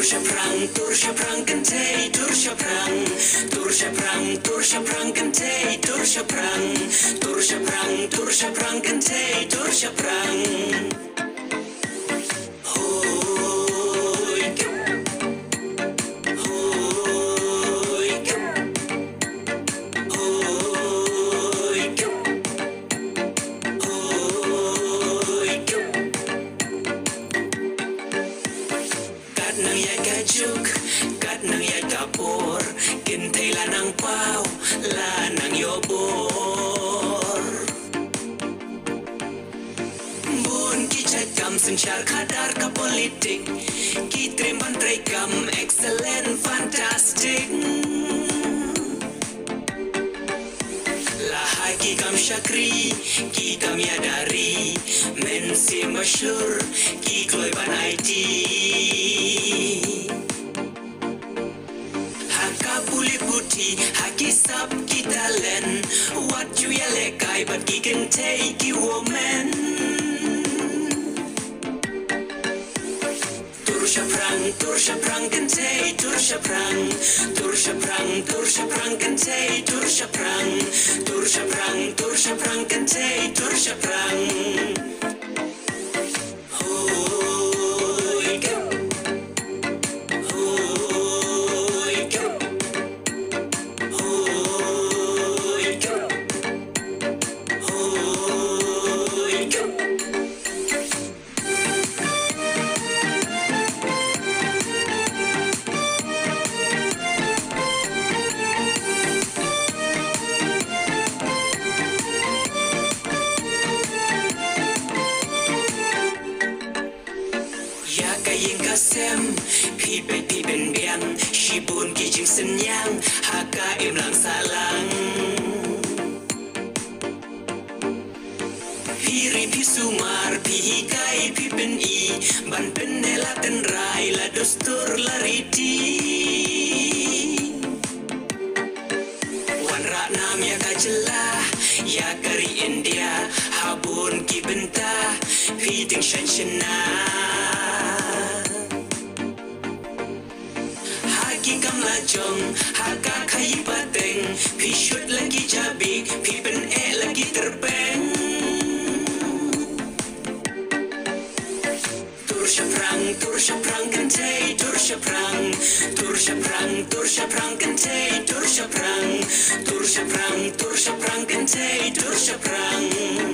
Turşaprang kentei turşaprang kentei turşaprang kentei turşaprang Kat nang yai kapor Kintay lanang pau Lanang yobor Bun kichagam Sensyar kadar ka politik Kitrim bantray kam Excellent, fantastic Lahai ki kam syakri Ki kam yadari Mensi masyur Ki kloy ban IT Puli puti, haki sab ki talent. What you yell guy, but he can take you woman. Turşaprang kentei turşaprang kentei turşaprang kentei turşaprang. Kayeng kasem Pi ben biang Shibun kijing senyang Haka im lang salang Piri pi sumar Pi hikai pi ben i Ban penela tenrai La dostur la riti Wan rak nam ya kajelah Ya kari India Habun ki bentah Pi ting shan Kam lajong haka kayi pateng pi shoot lagi jabi pi pen lagi terbang turşaprang kentei turşaprang kentei turşaprang kentei turşaprang